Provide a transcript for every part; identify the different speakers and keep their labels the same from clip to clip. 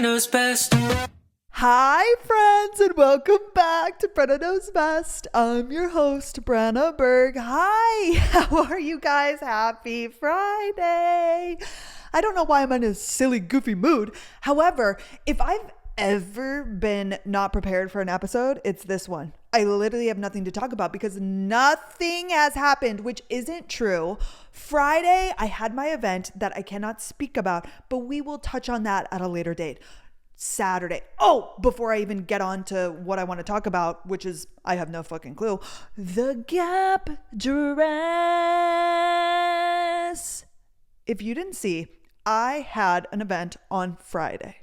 Speaker 1: Knows Best.
Speaker 2: Hi, friends, and welcome back to Brenna Knows Best. I'm your host, Brenna Berg. Hi, how are you guys? Happy Friday. I don't know why I'm in a silly, goofy mood. However, if I've ever been not prepared for an episode, it's this one. I literally have nothing to talk about because nothing has happened, which isn't true. Friday, I had my event that I cannot speak about, but we will touch on that at a later date. Saturday. Oh, before I even get on to what I want to talk about, which is, I have no fucking clue. The Gap dress. If you didn't see, I had an event on Friday.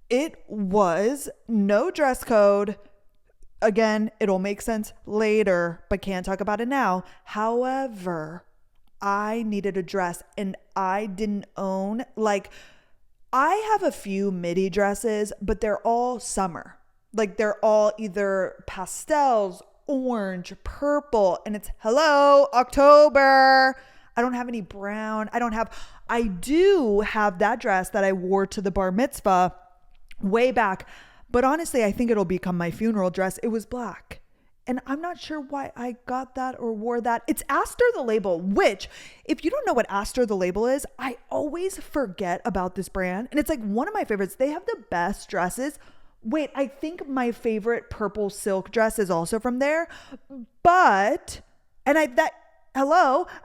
Speaker 2: It was no dress code. Again, it'll make sense later, but can't talk about it now. However, I needed a dress and I didn't own, I have a few midi dresses, but they're all summer. They're all either pastels, orange, purple, and it's hello, October. I don't have any brown. I do have that dress that I wore to the bar mitzvah way back. But honestly, I think it'll become my funeral dress. It was black. And I'm not sure why I got that or wore that. It's Astor the Label, which, if you don't know what Astor the Label is, I always forget about this brand. And it's like one of my favorites. They have the best dresses. Wait, I think my favorite purple silk dress is also from there. I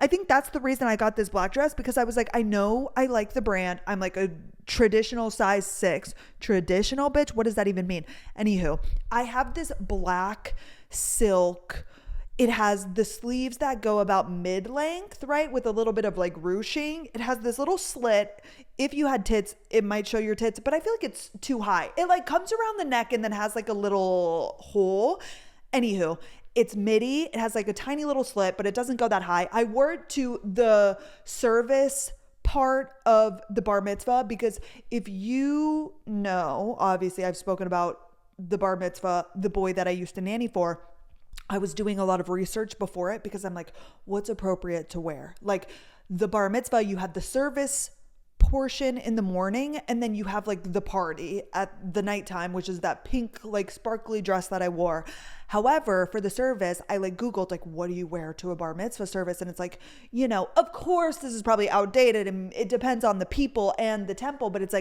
Speaker 2: think that's the reason I got this black dress, because I was like, I know I like the brand. I'm like a traditional size 6. Traditional, bitch? What does that even mean? Anywho, I have this black silk. It has the sleeves that go about mid-length, right? With a little bit of ruching. It has this little slit. If you had tits, it might show your tits, but I feel like it's too high. It comes around the neck and then has a little hole. Anywho, it's midi. It has a tiny little slit, but it doesn't go that high. I wore it to the service part of the bar mitzvah because if you know, obviously I've spoken about the bar mitzvah, the boy that I used to nanny for. I was doing a lot of research before it because I'm like, what's appropriate to wear? The bar mitzvah, you had the service portion in the morning, and then you have the party at the nighttime, which is that pink sparkly dress that I wore. However, for the service, I Googled what do you wear to a bar mitzvah service, and it's of course this is probably outdated and it depends on the people and the temple, but it's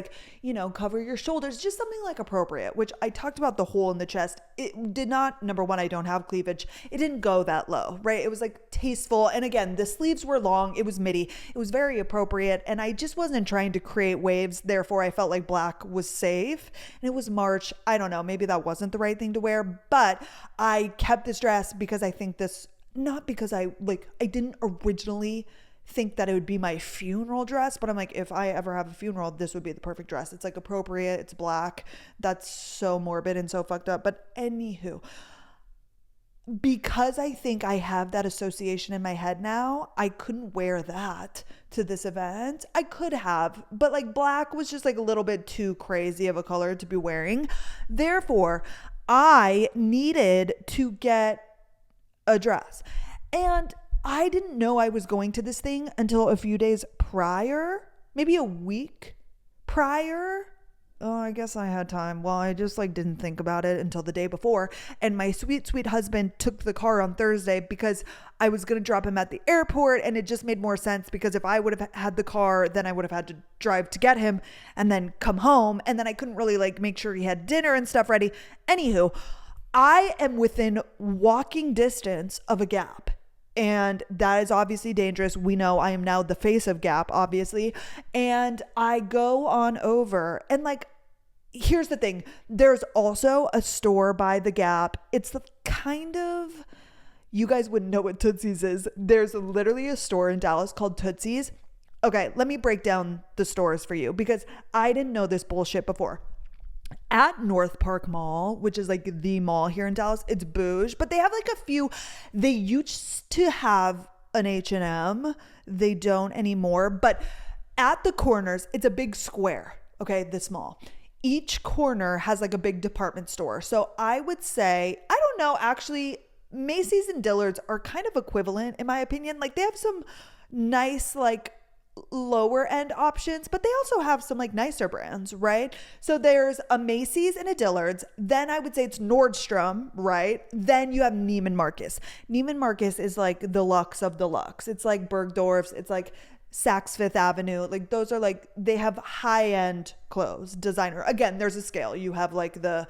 Speaker 2: cover your shoulders, just something appropriate, which I talked about the hole in the chest. It did not, number one, I don't have cleavage. It didn't go that low, right? It was tasteful, and again, the sleeves were long. It was midi. It was very appropriate, and I just wasn't trying to create waves. Therefore, I felt like black was safe, and it was March. I don't know, maybe that wasn't the right thing to wear, but I kept this dress because I think this, not because I didn't originally think that it would be my funeral dress, but I'm if I ever have a funeral, this would be the perfect dress. It's appropriate. It's black. That's so morbid and so fucked up. But anywho, because I think I have that association in my head now, I couldn't wear that to this event. I could have, but black was just a little bit too crazy of a color to be wearing. Therefore, I needed to get a dress. And I didn't know I was going to this thing until a few days prior, maybe a week prior. Oh, I guess I had time. Well, I just didn't think about it until the day before. And my sweet, sweet husband took the car on Thursday because I was going to drop him at the airport. And it just made more sense because if I would have had the car, then I would have had to drive to get him and then come home. And then I couldn't really make sure he had dinner and stuff ready. Anywho, I am within walking distance of a Gap. And that is obviously dangerous. We know I am now the face of Gap, obviously. And I go on over and here's the thing. There's also a store by the Gap. It's the kind of, you guys wouldn't know what Tootsie's is. There's literally a store in Dallas called Tootsie's. Okay, let me break down the stores for you because I didn't know this bullshit before. At North Park Mall, which is the mall here in Dallas, it's bougie, but they have a few. They used to have an H&M. They don't anymore, but at the corners, it's a big square, okay, this mall. Each corner has a big department store. So I would say, I don't know, actually, Macy's and Dillard's are kind of equivalent in my opinion. They have some nice lower end options, but they also have some like nicer brands, right? So there's a Macy's and a Dillard's. Then I would say it's Nordstrom, right? Then you have Neiman Marcus. Neiman Marcus is like the luxe of the luxe. It's like Bergdorf's. It's like Saks Fifth Avenue. Like those are like, they have high end clothes, designer. Again, there's a scale. You have like the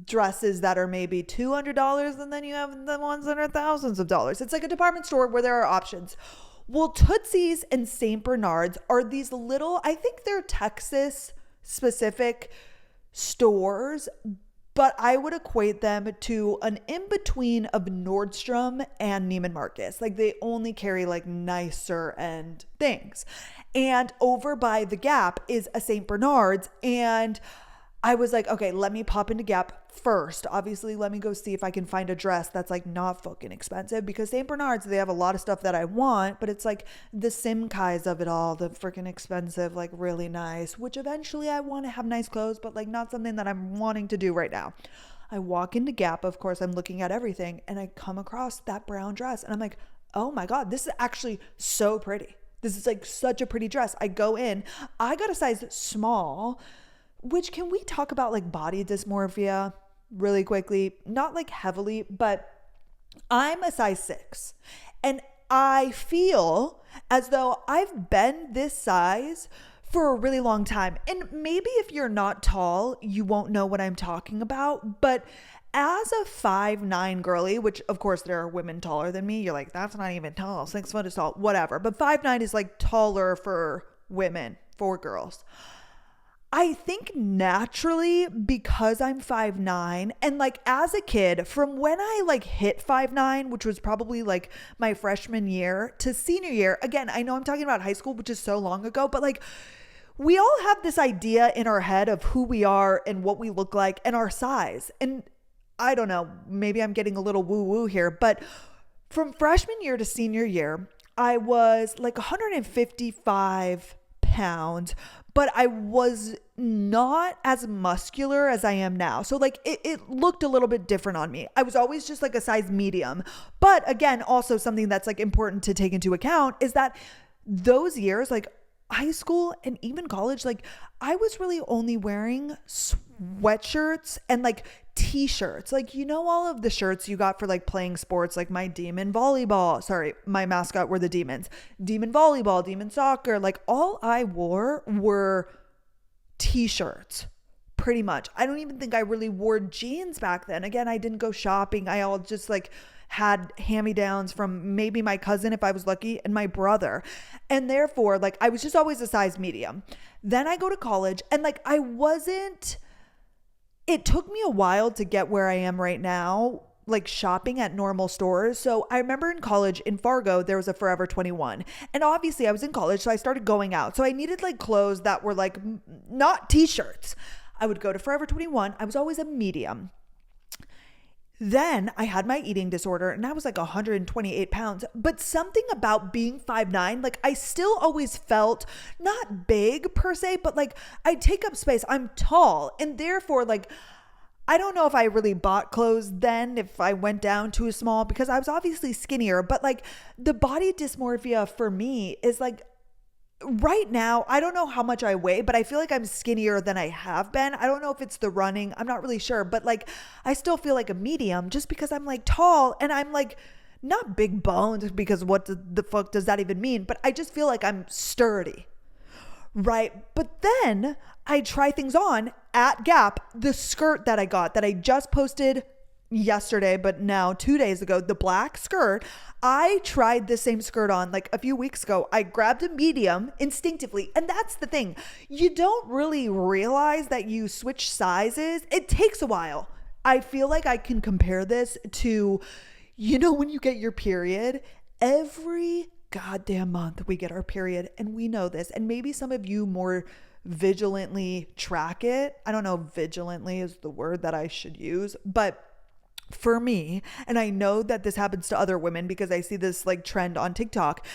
Speaker 2: dresses that are maybe $200, and then you have the ones that are thousands of dollars. It's like a department store where there are options. Well, Tootsie's and St. Bernard's are these little, I think they're Texas specific stores, but I would equate them to an in-between of Nordstrom and Neiman Marcus. Like they only carry like nicer end things. And over by the Gap is a St. Bernard's, and I was like, okay, let me pop into Gap first. Obviously, let me go see if I can find a dress that's like not fucking expensive, because St. Bernard's, they have a lot of stuff that I want, but it's like the Simkais of it all, the freaking expensive, like really nice, which eventually I want to have nice clothes, but like not something that I'm wanting to do right now. I walk into Gap, of course, I'm looking at everything, and I come across that brown dress, and I'm like, oh my God, this is actually so pretty. This is like such a pretty dress. I go in, I got a size small. Which, can we talk about like body dysmorphia really quickly? Not like heavily, but I'm a size 6, and I feel as though I've been this size for a really long time. And maybe if you're not tall, you won't know what I'm talking about, but as a 5'9" girly, which of course there are women taller than me, you're like, that's not even tall, 6 foot is tall, whatever, but 5'9" is like taller for women, for girls. I think naturally, because I'm 5'9", and like as a kid, from when I like hit 5'9", which was probably like my freshman year to senior year, again, I know I'm talking about high school, which is so long ago, but like we all have this idea in our head of who we are and what we look like and our size. And I don't know, maybe I'm getting a little woo woo here, but from freshman year to senior year, I was like 155 pounds, but I was not as muscular as I am now. So like it looked a little bit different on me. I was always just like a size medium. But again, also something that's like important to take into account is that those years, like high school and even college, like I was really only wearing sweatshirts and like t-shirts, like, you know, all of the shirts you got for like playing sports, like my demon volleyball, sorry, my mascot were the demons, demon volleyball, demon soccer, like all I wore were t-shirts pretty much. I don't even think I really wore jeans back then. Again, I didn't go shopping. I all just like had hand-me-downs from maybe my cousin if I was lucky and my brother, and therefore like I was just always a size medium. Then I go to college, and like it took me a while to get where I am right now, like shopping at normal stores. So I remember in college in Fargo, there was a Forever 21. And obviously I was in college, so I started going out. So I needed like clothes that were like not t-shirts. I would go to Forever 21. I was always a medium. Then I had my eating disorder, and I was like 128 pounds, but something about being 5'9", like I still always felt not big per se, but like I take up space. I'm tall, and therefore like, I don't know if I really bought clothes then, if I went down too small, because I was obviously skinnier, but like the body dysmorphia for me is like, right now, I don't know how much I weigh, but I feel like I'm skinnier than I have been. I don't know if it's the running. I'm not really sure, but like I still feel like a medium just because I'm like tall, and I'm like not big boned, because what the fuck does that even mean? But I just feel like I'm sturdy, right? But then I try things on at Gap. The skirt that I got that I just posted yesterday, but now 2 days ago, the black skirt, I tried the same skirt on like a few weeks ago. I grabbed a medium instinctively, and that's the thing, you don't really realize that you switch sizes. It takes a while. I feel like I can compare this to, you know, when you get your period, every goddamn month we get our period, and we know this, and maybe some of you more vigilantly track it. I don't know if vigilantly is the word that I should use, but for me, and I know that this happens to other women because I see this like trend on TikTok,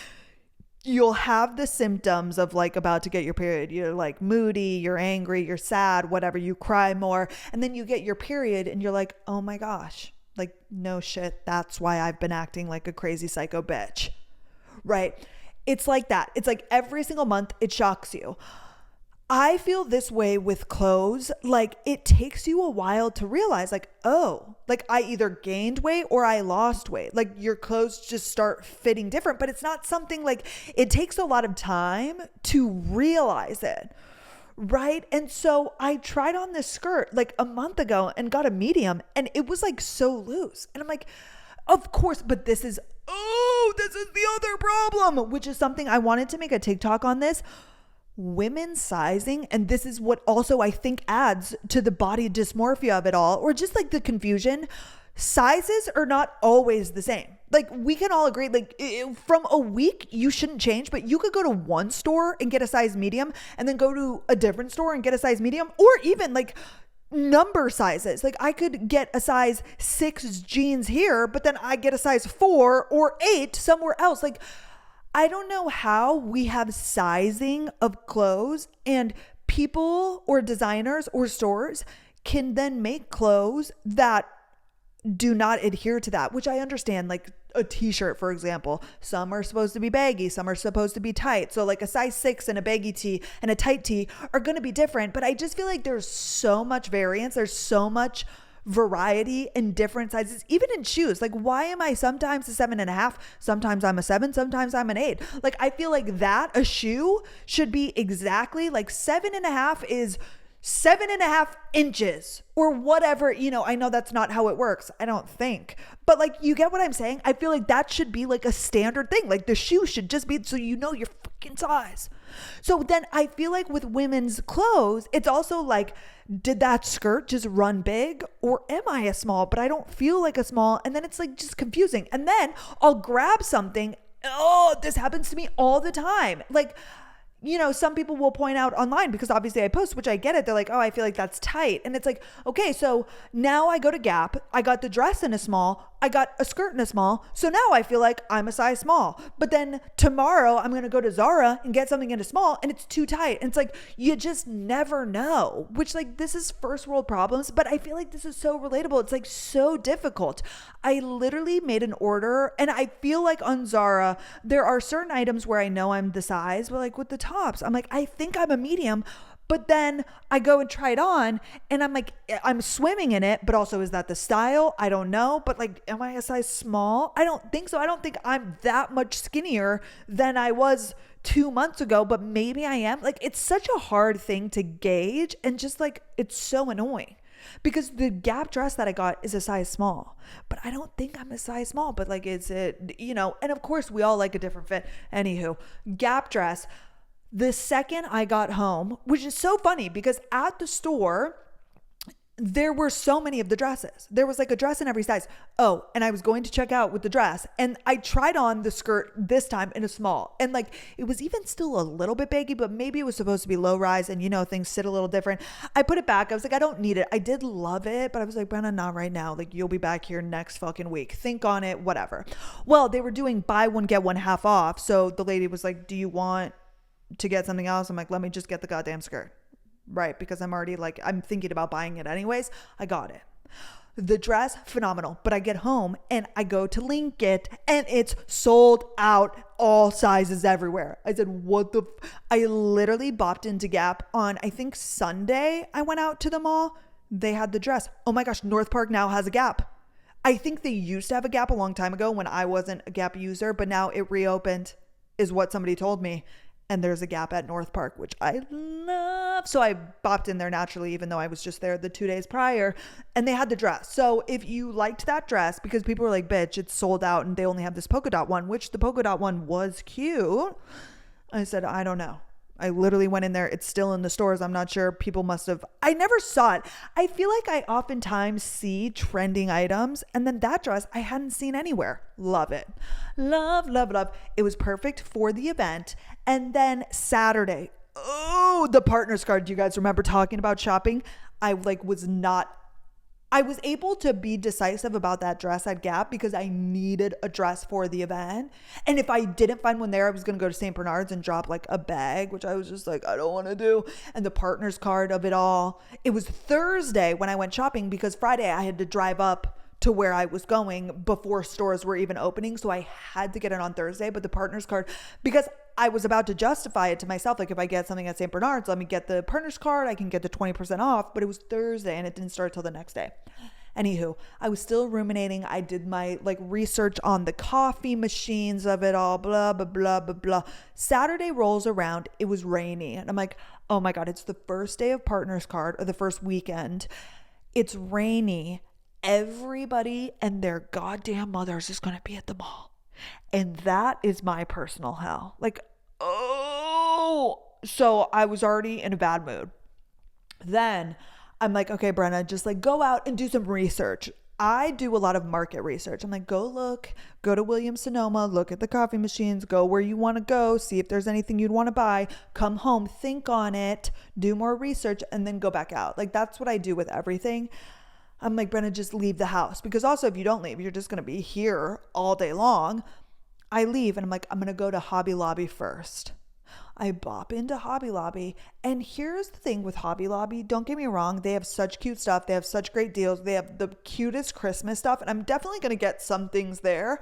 Speaker 2: you'll have the symptoms of like about to get your period. You're like moody, you're angry, you're sad, whatever, you cry more, and then you get your period and you're like, oh my gosh, like no shit, that's why I've been acting like a crazy psycho bitch, right? It's like that. It's like every single month it shocks you. I feel this way with clothes. Like it takes you a while to realize like, oh, like I either gained weight or I lost weight. Like your clothes just start fitting different, but it's not something like it takes a lot of time to realize it. Right. And so I tried on this skirt like a month ago and got a medium and it was like so loose. And I'm like, of course, but this is the other problem, which is something I wanted to make a TikTok on this. Women's sizing, and this is what also I think adds to the body dysmorphia of it all, or just like the confusion. Sizes are not always the same. Like we can all agree, like from a week you shouldn't change, but you could go to one store and get a size medium and then go to a different store and get a size medium, or even like number sizes. Like I could get a size 6 jeans here, but then I get a size 4 or 8 somewhere else. Like I don't know how we have sizing of clothes, and people or designers or stores can then make clothes that do not adhere to that, which I understand. Like a t-shirt, for example, some are supposed to be baggy, some are supposed to be tight. So like a size 6 and a baggy tee and a tight tee are going to be different. But I just feel like there's so much variance. There's so much variety in different sizes, even in shoes. Like why am I sometimes a 7.5, sometimes I'm a 7, sometimes I'm an 8? Like I feel like that a shoe should be exactly like 7.5 is 7.5 inches or whatever. You know, I know that's not how it works, I don't think, but like you get what I'm saying. I feel like that should be like a standard thing. Like the shoe should just be so you know your fucking size. So then I feel like with women's clothes, it's also like, did that skirt just run big, or am I a small, but I don't feel like a small? And then it's like just confusing. And then I'll grab something. Oh, this happens to me all the time. Like, you know, some people will point out online, because obviously I post, which I get it. They're like, oh, I feel like that's tight. And it's like, okay, so now I go to Gap. I got the dress in a small. I got a skirt in a small. So now I feel like I'm a size small. But then tomorrow I'm going to go to Zara and get something in a small and it's too tight. And it's like, you just never know, which like this is first world problems, but I feel like this is so relatable. It's like so difficult. I literally made an order, and I feel like on Zara, there are certain items where I know I'm the size, but like with the tops, I'm like, I think I'm a medium. But then I go and try it on and I'm like, I'm swimming in it, but also is that the style? I don't know. But like, am I a size small? I don't think so. I don't think I'm that much skinnier than I was 2 months ago, but maybe I am. Like, it's such a hard thing to gauge, and just like, it's so annoying. Because the Gap dress that I got is a size small, but I don't think I'm a size small. But like, is it, you know, and of course we all like a different fit. Anywho, Gap dress. The second I got home, which is so funny because at the store, there were so many of the dresses. There was like a dress in every size. Oh, and I was going to check out with the dress, and I tried on the skirt this time in a small, and like it was even still a little bit baggy, but maybe it was supposed to be low rise, and you know, things sit a little different. I put it back. I was like, I don't need it. I did love it, but I was like, Brenna, not right now. Like, you'll be back here next fucking week. Think on it, whatever. Well, they were doing buy one, get one half off. So the lady was like, do you want to get something else? I'm like, let me just get the goddamn skirt. Right, because I'm already like, I'm thinking about buying it anyways. I got it. The dress, phenomenal. But I get home and I go to link it and it's sold out, all sizes everywhere. I said, what the I literally bopped into Gap on, I think Sunday. I went out to the mall. They had the dress. Oh my gosh, North Park now has a Gap. I think they used to have a Gap a long time ago when I wasn't a Gap user, but now it reopened, is what somebody told me. And there's a Gap at North Park, which I love. So I bopped in there naturally, even though I was just there the 2 days prior, and they had the dress. So if you liked that dress, because people were like, bitch, it's sold out and they only have this polka dot one, which the polka dot one was cute. I said, I don't know. I literally went in there. It's still in the stores. I'm not sure. People must have, I never saw it. I feel like I oftentimes see trending items, and then that dress I hadn't seen anywhere. Love it. Love, love, love. It was perfect for the event. And then Saturday, oh, the partner's card. Do you guys remember talking about shopping? I was able to be decisive about that dress at Gap because I needed a dress for the event. And if I didn't find one there, I was going to go to St. Bernard's and drop like a bag, which I was just like, I don't want to do. And the partner's card of it all. It was Thursday when I went shopping because Friday I had to drive up to where I was going before stores were even opening. So I had to get it on Thursday, but the partner's card, because I was about to justify it to myself. Like, if I get something at St. Bernard's, let me get the partner's card. I can get the 20% off, but it was Thursday and it didn't start till the next day. Anywho, I was still ruminating. I did my like research on the coffee machines of it all, blah, blah, blah, blah, blah. Saturday rolls around. It was rainy. And I'm like, oh my God, it's the first day of partner's card, or the first weekend. It's rainy. Everybody and their goddamn mothers is going to be at the mall. And that is my personal hell. Like, oh, so I was already in a bad mood. Then I'm like, okay, Brenna, just like go out and do some research. I do a lot of market research. I'm like, go to Williams-Sonoma, look at the coffee machines, go where you want to go, see if there's anything you'd want to buy, come home, think on it, do more research, and then go back out. Like, that's what I do with everything. I'm like, Brenna, just leave the house. Because also, if you don't leave, you're just going to be here all day long. I leave and I'm like, I'm going to go to Hobby Lobby first. I bop into Hobby Lobby. And here's the thing with Hobby Lobby. Don't get me wrong. They have such cute stuff. They have such great deals. They have the cutest Christmas stuff. And I'm definitely going to get some things there.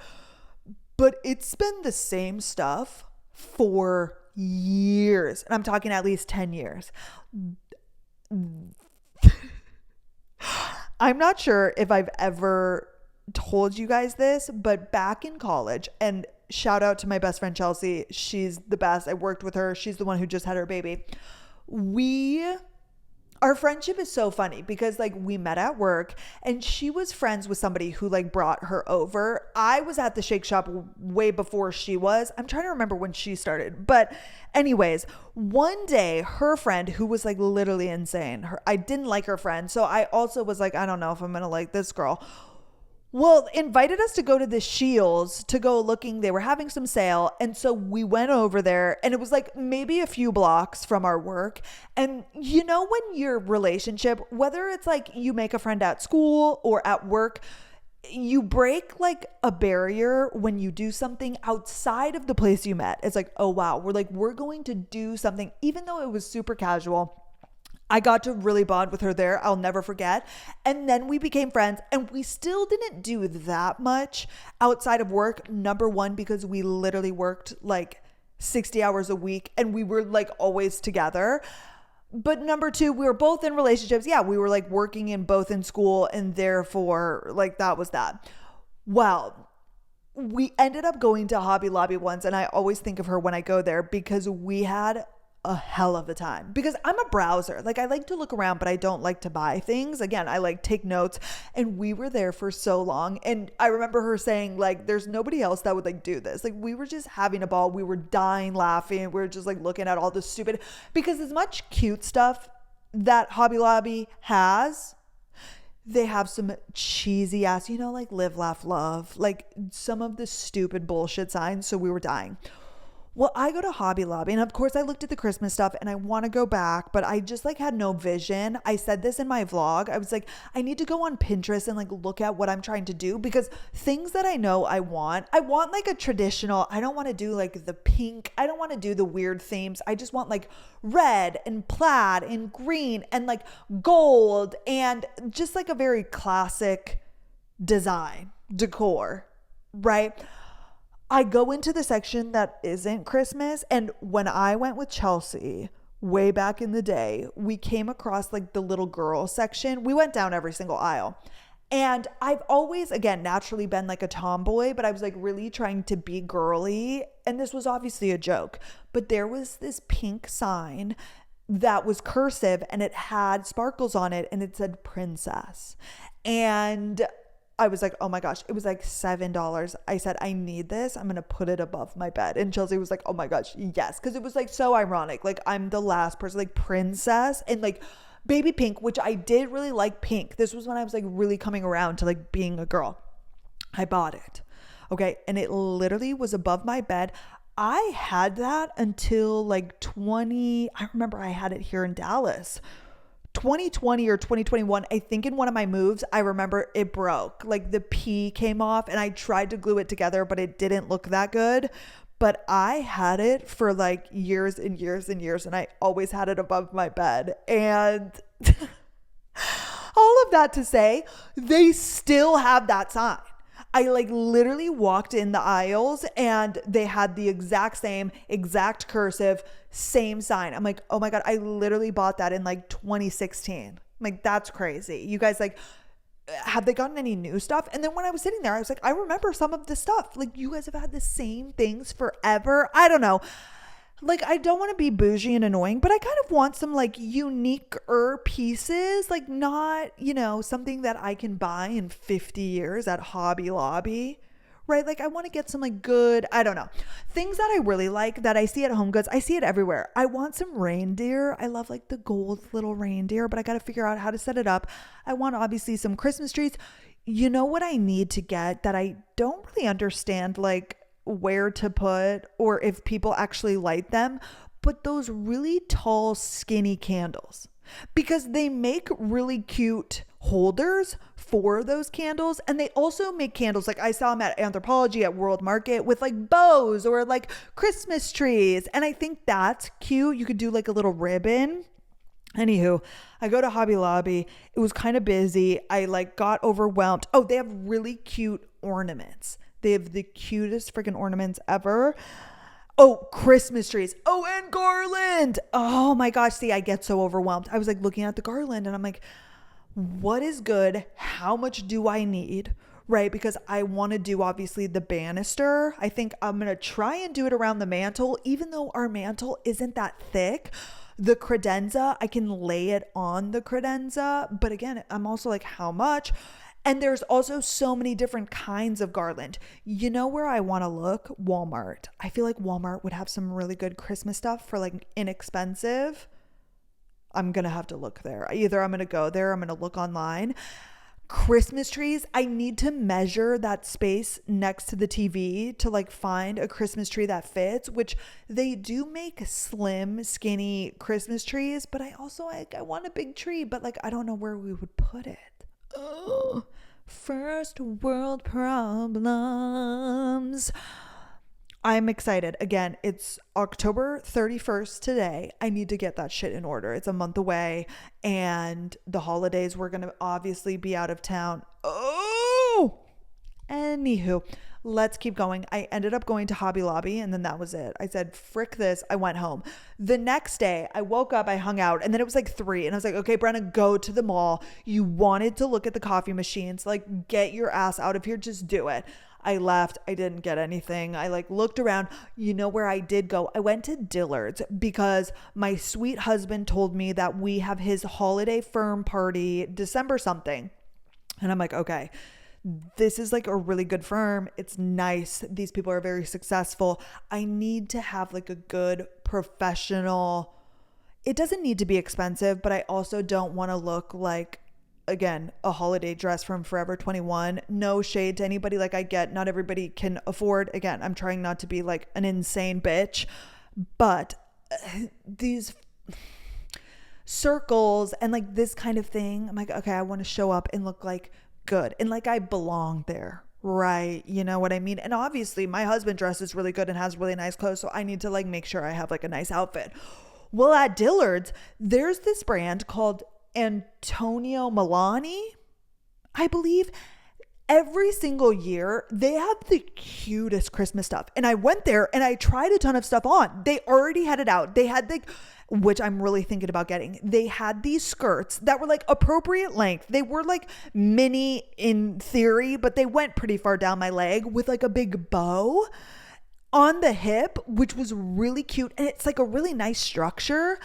Speaker 2: But it's been the same stuff for years. And I'm talking at least 10 years. I'm not sure if I've ever told you guys this, but back in college, and shout out to my best friend Chelsea, she's the best. I worked with her. She's the one who just had her baby. Our friendship is so funny because like we met at work and she was friends with somebody who like brought her over. I was at the Shake Shop way before she was. I'm trying to remember when she started. But anyways, one day her friend, who was like literally insane, I didn't like her friend. So I also was like, I don't know if I'm going to like this girl. Well, invited us to go to the Shields to go looking. They were having some sale. And so we went over there and it was like maybe a few blocks from our work. And you know, when your relationship, whether it's like you make a friend at school or at work, you break like a barrier when you do something outside of the place you met. It's like, oh wow, we're going to do something, even though it was super casual. I got to really bond with her there. I'll never forget. And then we became friends and we still didn't do that much outside of work. Number one, because we literally worked like 60 hours a week and we were like always together. But number two, we were both in relationships. Yeah, we were like working in both in school and therefore like that was that. Well, we ended up going to Hobby Lobby once and I always think of her when I go there because we had a hell of a time because I'm a browser. Like I like to look around, but I don't like to buy things. Again, I like take notes and we were there for so long. And I remember her saying like, there's nobody else that would like do this. Like we were just having a ball. We were dying laughing. We were just like looking at all the stupid, because as much cute stuff that Hobby Lobby has, they have some cheesy ass, you know, like live, laugh, love, like some of the stupid bullshit signs. So we were dying. Well, I go to Hobby Lobby and of course I looked at the Christmas stuff and I want to go back, but I just like had no vision. I said this in my vlog. I was like, I need to go on Pinterest and like look at what I'm trying to do because things that I know I want like a traditional, I don't want to do like the pink. I don't want to do the weird themes. I just want like red and plaid and green and like gold and just like a very classic design, decor, right? I go into the section that isn't Christmas. And when I went with Chelsea way back in the day, we came across like the little girl section. We went down every single aisle. And I've always, again, naturally been like a tomboy, but I was like really trying to be girly. And this was obviously a joke. But there was this pink sign that was cursive and it had sparkles on it and it said princess. And I was like, oh my gosh, it was like $7. I said, I need this. I'm going to put it above my bed. And Chelsea was like, oh my gosh, yes. Because it was like so ironic. Like I'm the last person, like princess and like baby pink, which I did really like pink. This was when I was like really coming around to like being a girl. I bought it. Okay. And it literally was above my bed. I had that until like I remember I had it here in Dallas. 2020 or 2021, I think in one of my moves, I remember it broke. Like the P came off and I tried to glue it together, but it didn't look that good. But I had it for like years and years and years and I always had it above my bed. And all of that to say, they still have that sign. I like literally walked in the aisles and they had the exact same, exact cursive, same sign. I'm like, oh my God, I literally bought that in like 2016. I'm like, that's crazy. You guys, like, have they gotten any new stuff? And then when I was sitting there, I was like, I remember some of the stuff. Like, you guys have had the same things forever. I don't know. Like, I don't want to be bougie and annoying, but I kind of want some like unique-er pieces, like not, you know, something that I can buy in 50 years at Hobby Lobby, right? Like, I want to get some like good, I don't know, things that I really like that I see at Home Goods. I see it everywhere. I want some reindeer. I love like the gold little reindeer, but I got to figure out how to set it up. I want obviously some Christmas trees. You know what I need to get that I don't really understand, like, where to put or if people actually light them, but those really tall skinny candles, because they make really cute holders for those candles, and they also make candles like I saw them at Anthropologie at World Market with like bows or like Christmas trees, and I think that's cute. You could do like a little ribbon. Anywho, I go to Hobby Lobby. It was kind of busy. I like got overwhelmed. Oh, they have really cute ornaments. They have the cutest freaking ornaments ever. Oh, Christmas trees. Oh, and garland. Oh my gosh. See, I get so overwhelmed. I was like looking at the garland and I'm like, what is good? How much do I need? Right? Because I want to do obviously the banister. I think I'm going to try and do it around the mantle, even though our mantle isn't that thick. The credenza, I can lay it on the credenza. But again, I'm also like, how much? And there's also so many different kinds of garland. You know where I want to look? Walmart. I feel like Walmart would have some really good Christmas stuff for like inexpensive. I'm going to have to look there. Either I'm going to go there, or I'm going to look online. Christmas trees, I need to measure that space next to the TV to like find a Christmas tree that fits, which they do make slim, skinny Christmas trees, but I also like, I want a big tree, but like I don't know where we would put it. Oh, first world problems. I'm excited. Again, it's October 31st today. I need to get that shit in order. It's a month away and the holidays, we're going to obviously be out of town. Oh, anywho, let's keep going. I ended up going to Hobby Lobby and then that was it. I said, frick this. I went home. The next day I woke up, I hung out, and then it was like 3 and I was like, okay, Brenna, go to the mall. You wanted to look at the coffee machines, like get your ass out of here. Just do it. I left. I didn't get anything. I like looked around. You know where I did go? I went to Dillard's because my sweet husband told me that we have his holiday firm party December something. And I'm like, okay, this is like a really good firm. It's nice. These people are very successful. I need to have like a good professional. It doesn't need to be expensive, but I also don't want to look like, again, a holiday dress from Forever 21. No shade to anybody. Like, I get not everybody can afford. Again, I'm trying not to be like an insane bitch, but these circles and like this kind of thing, I'm like, okay, I want to show up and look like good and like I belong there, right? You know what I mean? And obviously my husband dresses really good and has really nice clothes, so I need to like make sure I have like a nice outfit. Well, at Dillard's, there's this brand called Antonio Milani, I believe. Every single year they have the cutest Christmas stuff, and I went there and I tried a ton of stuff on. They already had it out. They had like, which I'm really thinking about getting, they had these skirts that were like appropriate length. They were like mini in theory, but they went pretty far down my leg with like a big bow on the hip, which was really cute. And it's like a really nice structure.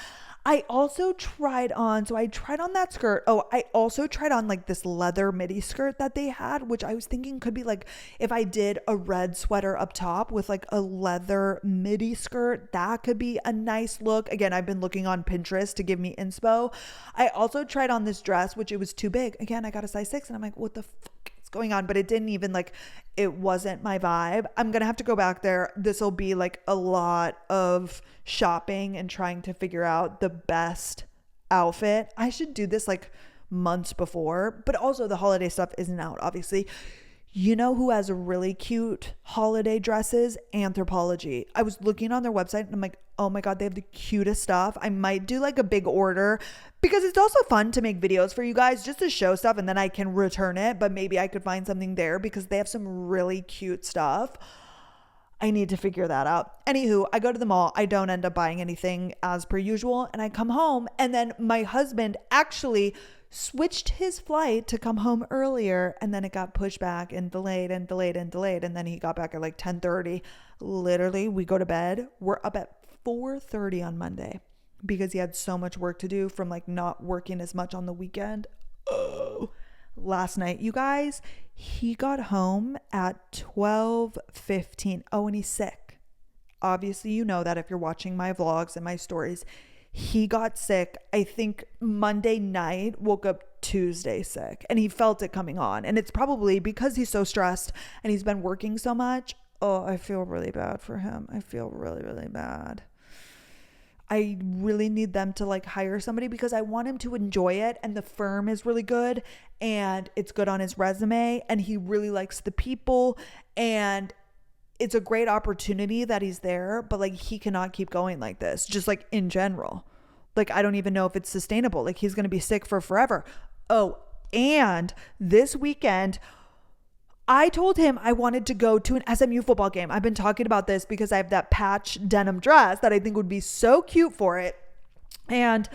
Speaker 2: I also tried on, so I tried on that skirt. Oh, I also tried on like this leather midi skirt that they had, which I was thinking could be like, if I did a red sweater up top with like a leather midi skirt, that could be a nice look. Again, I've been looking on Pinterest to give me inspo. I also tried on this dress, which it was too big. Again, I got a size 6 and I'm like, what the fuck is going on? But it didn't even like, it wasn't my vibe. I'm going to have to go back there. This will be like a lot of shopping and trying to figure out the best outfit. I should do this like months before, but also the holiday stuff isn't out, obviously. You know who has really cute holiday dresses? Anthropologie. I was looking on their website and I'm like, oh my God, they have the cutest stuff. I might do like a big order because it's also fun to make videos for you guys just to show stuff and then I can return it. But maybe I could find something there because they have some really cute stuff. I need to figure that out. Anywho, I go to the mall. I don't end up buying anything as per usual. And I come home and then my husband actually switched his flight to come home earlier. And then it got pushed back and delayed and delayed and delayed. And then he got back at like 10:30. Literally, we go to bed. We're up at 4:30 on Monday because he had so much work to do from like not working as much on the weekend. Oh, last night, you guys, he got home at 12:15. Oh, and he's sick. Obviously, you know that if you're watching my vlogs and my stories. He got sick, I think Monday night, woke up Tuesday sick, and he felt it coming on. And it's probably because he's so stressed and he's been working so much. Oh, I feel really bad for him. I feel really, really bad. I really need them to like hire somebody because I want him to enjoy it, and the firm is really good and it's good on his resume and he really likes the people and it's a great opportunity that he's there, but like he cannot keep going like this, just like in general. Like I don't even know if it's sustainable. Like he's going to be sick for forever. Oh, and this weekend I told him I wanted to go to an SMU football game. I've been talking about this because I have that patch denim dress that I think would be so cute for it. And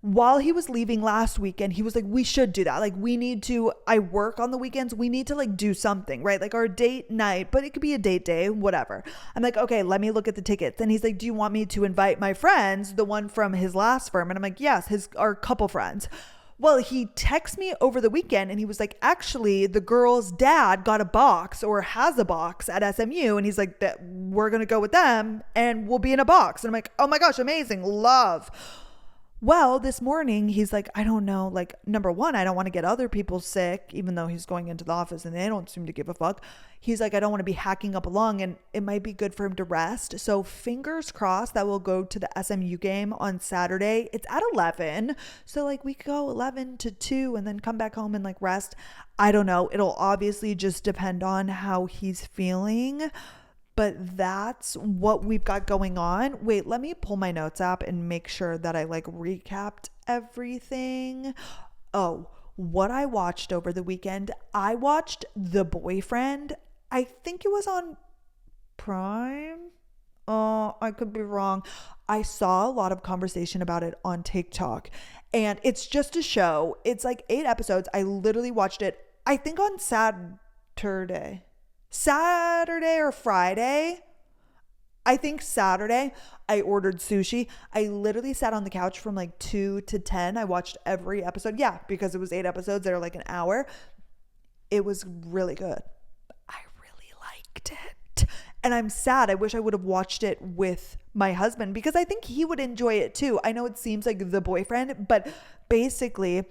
Speaker 2: while he was leaving last weekend, he was like, we should do that. Like we need to, I work on the weekends. We need to like do something, right? Like our date night, but it could be a date day, whatever. I'm like, okay, let me look at the tickets. And he's like, do you want me to invite my friends, the one from his last firm? And I'm like, yes, our couple friends. Well, he texted me over the weekend and he was like, actually, the girl's dad got a box or has a box at SMU. And he's like, that we're going to go with them and we'll be in a box. And I'm like, oh my gosh, amazing. Love. Well, this morning he's like, I don't know, like number one, I don't want to get other people sick, even though he's going into the office and they don't seem to give a fuck. He's like, I don't want to be hacking up along and it might be good for him to rest. So fingers crossed that we'll go to the SMU game on Saturday. It's at 11. So like we could go 11 to 2 and then come back home and like rest. I don't know. It'll obviously just depend on how he's feeling. But that's what we've got going on. Wait, let me pull my notes app and make sure that I like recapped everything. Oh, what I watched over the weekend. I watched The Boyfriend. I think it was on Prime. Oh, I could be wrong. I saw a lot of conversation about it on TikTok. And it's just a show. It's like 8 episodes. I literally watched it, I think on Saturday or Friday. I think Saturday I ordered sushi. I literally sat on the couch from like 2 to 10. I watched every episode. Yeah, because it was 8 episodes that are like an hour. It was really good. I really liked it. And I'm sad. I wish I would have watched it with my husband because I think he would enjoy it too. I know it seems like The Boyfriend, but basically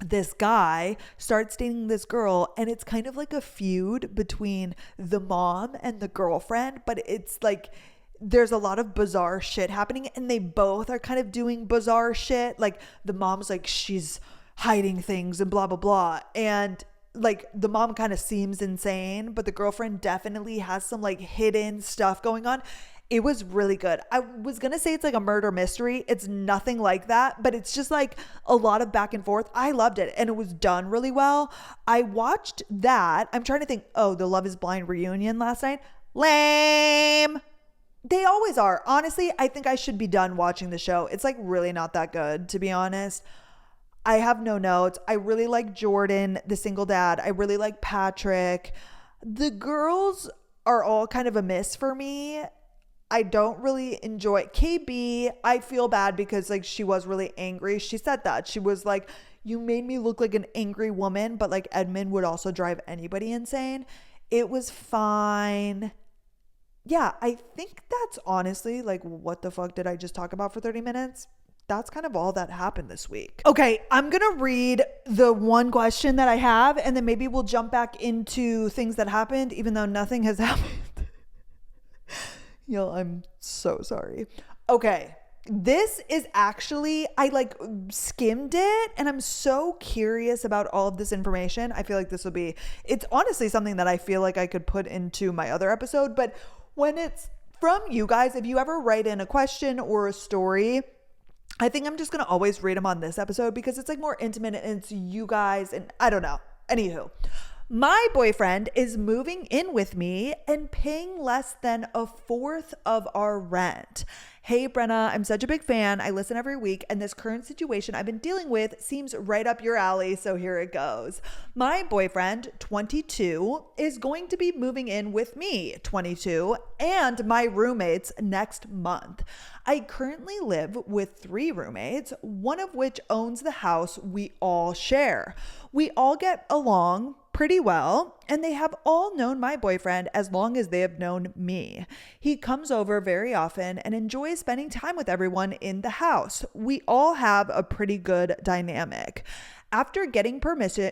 Speaker 2: this guy starts dating this girl and it's kind of like a feud between the mom and the girlfriend, but it's like there's a lot of bizarre shit happening and they both are kind of doing bizarre shit. Like the mom's like she's hiding things and blah blah blah, and like the mom kind of seems insane, but the girlfriend definitely has some like hidden stuff going on. It was really good. I was going to say it's like a murder mystery. It's nothing like that, but it's just like a lot of back and forth. I loved it and it was done really well. I watched that. I'm trying to think. Oh, the Love is Blind reunion last night. Lame. They always are. Honestly, I think I should be done watching the show. It's like really not that good, to be honest. I have no notes. I really like Jordan, the single dad. I really like Patrick. The girls are all kind of a miss for me. I don't really enjoy KB. I feel bad because like she was really angry. She said that. She was like, you made me look like an angry woman, but like Edmund would also drive anybody insane. It was fine. Yeah, I think that's honestly like, what the fuck did I just talk about for 30 minutes? That's kind of all that happened this week. Okay, I'm going to read the one question that I have and then maybe we'll jump back into things that happened, even though nothing has happened. Yo, I'm so sorry. Okay. this is actually, I like skimmed it and I'm so curious about all of this information. I feel like this will be, it's honestly something that I feel like I could put into my other episode, but when it's from you guys, if you ever write in a question or a story, I think I'm just going to always read them on this episode because it's like more intimate and it's you guys and I don't know. Anywho, my boyfriend is moving in with me and paying less than a fourth of our rent. Hey, Brenna, I'm such a big fan. I listen every week, and this current situation I've been dealing with seems right up your alley, so here it goes. My boyfriend, 22, is going to be moving in with me, 22, and my roommates next month. I currently live with 3 roommates, one of which owns the house we all share. We all get along pretty well, and they have all known my boyfriend as long as they have known me. He comes over very often and enjoys spending time with everyone in the house. We all have a pretty good dynamic. After getting permission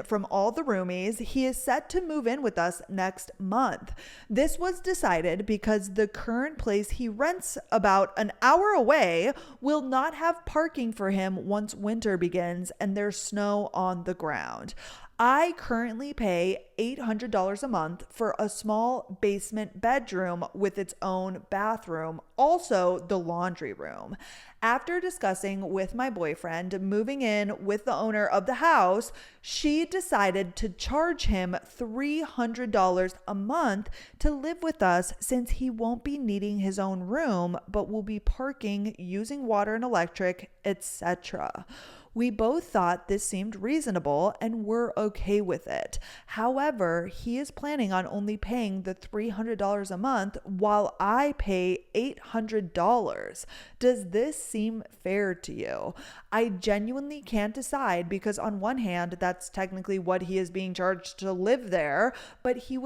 Speaker 2: from all the roomies, he is set to move in with us next month. This was decided because the current place he rents about an hour away will not have parking for him once winter begins and there's snow on the ground. I currently pay $800 a month for a small basement bedroom with its own bathroom, also the laundry room. After discussing with my boyfriend moving in with the owner of the house, she decided to charge him $300 a month to live with us since he won't be needing his own room, but will be parking, using water and electric, etc. We both thought this seemed reasonable and were okay with it. However, he is planning on only paying the $300 a month while I pay $800. Does this seem fair to you? I genuinely can't decide because on one hand, that's technically what he is being charged to live there, but he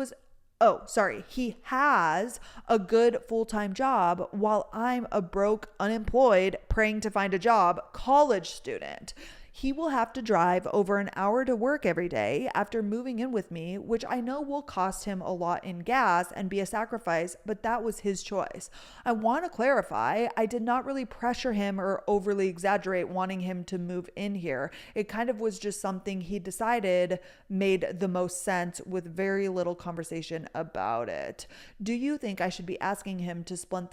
Speaker 2: has a good full-time job while I'm a broke, unemployed, praying to find a job college student. He will have to drive over an hour to work every day after moving in with me, which I know will cost him a lot in gas and be a sacrifice, but that was his choice. I want to clarify, I did not really pressure him or overly exaggerate wanting him to move in here. It kind of was just something he decided made the most sense with very little conversation about it. Do you think I should be asking him to split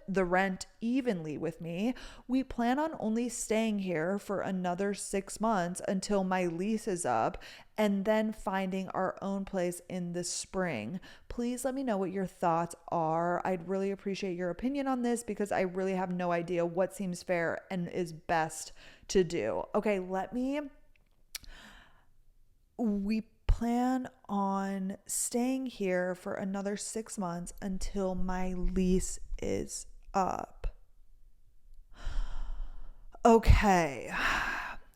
Speaker 2: the rent evenly with me? We plan on only staying here for another 6 months until my lease is up and then finding our own place in the spring. Please let me know what your thoughts are. I'd really appreciate your opinion on this because I really have no idea what seems fair and is best to do. Okay, we plan on staying here for another 6 months until my lease is up. Okay,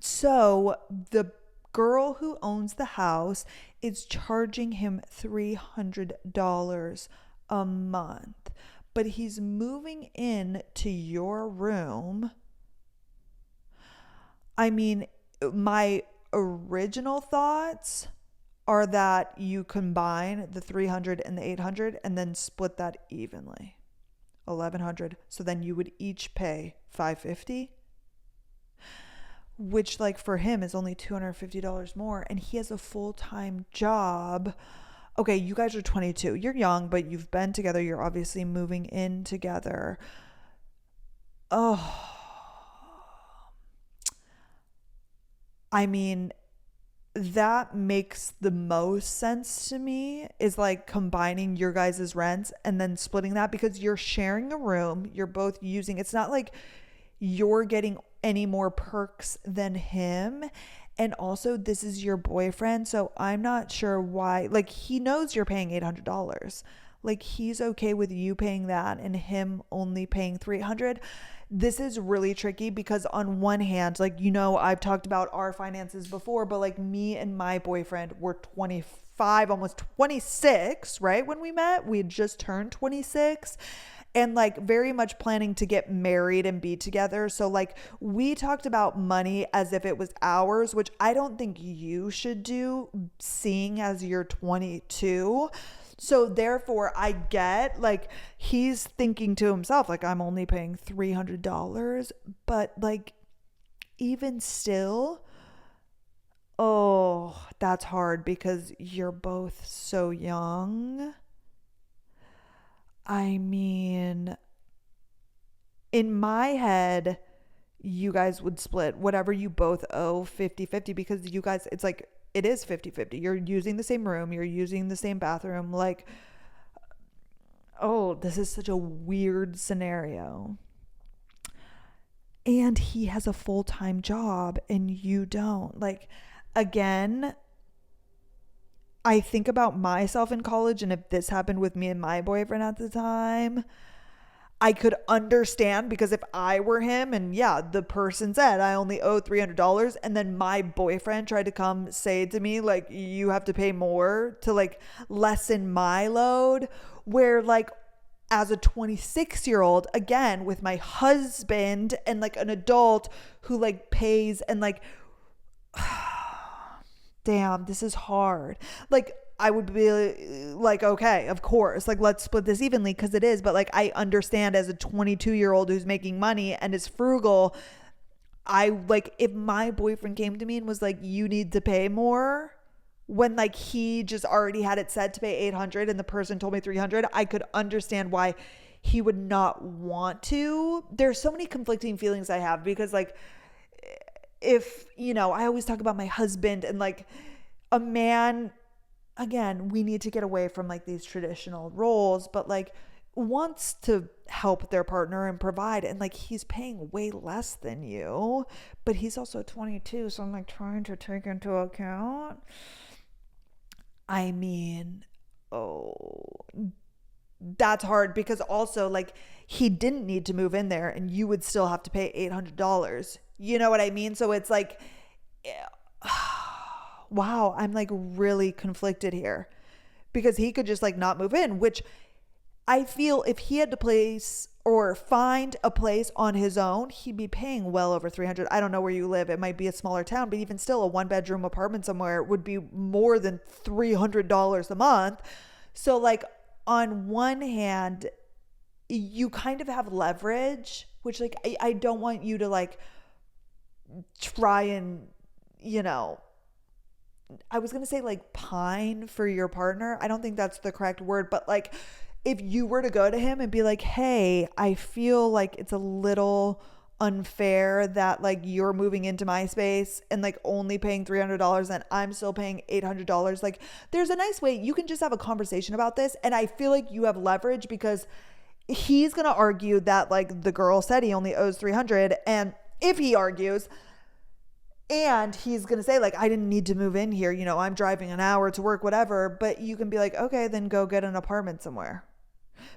Speaker 2: so the girl who owns the house is charging him $300 a month, but he's moving in to your room. I mean, my original thoughts are that you combine the 300 and the 800 and then split that evenly. 1,100. So then you would each pay $550, which like for him is only $250 more. And he has a full-time job. Okay, you guys are 22. You're young, but you've been together. You're obviously moving in together. Oh, I mean, that makes the most sense to me, is like combining your guys' rents and then splitting that because you're sharing a room. You're both using, it's not like you're getting any more perks than him. And also this is your boyfriend. So I'm not sure why, like he knows you're paying $800. Like he's okay with you paying that and him only paying $300. This is really tricky because on one hand, like, you know, I've talked about our finances before, but like me and my boyfriend were 25, almost 26, right? When we met, we had just turned 26 and like very much planning to get married and be together. So like we talked about money as if it was ours, which I don't think you should do seeing as you're 22. So therefore I get like he's thinking to himself, like, I'm only paying $300, but like even still, oh, that's hard because you're both so young. I mean, in my head, you guys would split whatever you both owe 50-50 because you guys, it's like, it is 50-50. You're using the same room, you're using the same bathroom. Like, oh, this is such a weird scenario. And he has a full-time job and you don't. Like, again, I think about myself in college, and if this happened with me and my boyfriend at the time, I could understand, because if I were him and yeah, the person said I only owe $300 and then my boyfriend tried to come say to me like, you have to pay more to like lessen my load, where like as a 26-year-old, again, with my husband and like an adult who like pays and like, damn, this is hard. Like, I would be like, okay, of course, like, let's split this evenly because it is. But like, I understand as a 22-year-old who's making money and is frugal, I like, if my boyfriend came to me and was like, you need to pay more, when like he just already had it set to pay 800 and the person told me 300, I could understand why he would not want to. There's so many conflicting feelings I have because like, if, you know, I always talk about my husband and like a man, again, we need to get away from like these traditional roles, but like wants to help their partner and provide, and like he's paying way less than you, but he's also 22, so I'm like trying to take into account. I mean, oh, that's hard because also like he didn't need to move in there and you would still have to pay $800. You know what I mean? So it's like, wow, I'm like really conflicted here because he could just like not move in, which I feel if he had to place or find a place on his own, he'd be paying well over 300. I don't know where you live. It might be a smaller town, but even still a 1-bedroom apartment somewhere would be more than $300 a month. So like on one hand, you kind of have leverage, which like, I don't want you to like try and, you know, I was going to say like pine for your partner. I don't think that's the correct word, but like if you were to go to him and be like, hey, I feel like it's a little unfair that like you're moving into my space and like only paying $300 and I'm still paying $800. Like there's a nice way you can just have a conversation about this. And I feel like you have leverage because he's going to argue that like the girl said he only owes 300. And if he argues, and he's going to say like, I didn't need to move in here, you know, I'm driving an hour to work, whatever, but you can be like, okay, then go get an apartment somewhere.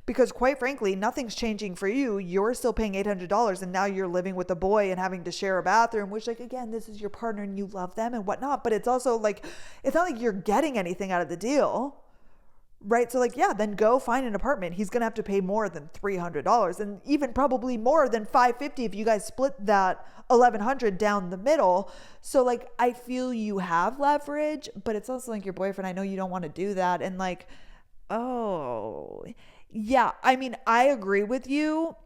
Speaker 2: Because quite frankly, nothing's changing for you. You're still paying $800 and now you're living with a boy and having to share a bathroom, which like, again, this is your partner and you love them and whatnot, but it's also like, it's not like you're getting anything out of the deal. Right? So like, yeah, then go find an apartment. He's going to have to pay more than $300 and even probably more than $550 if you guys split that $1,100 down the middle. So like, I feel you have leverage, but it's also like your boyfriend. I know you don't want to do that. And like, oh yeah, I mean, I agree with you.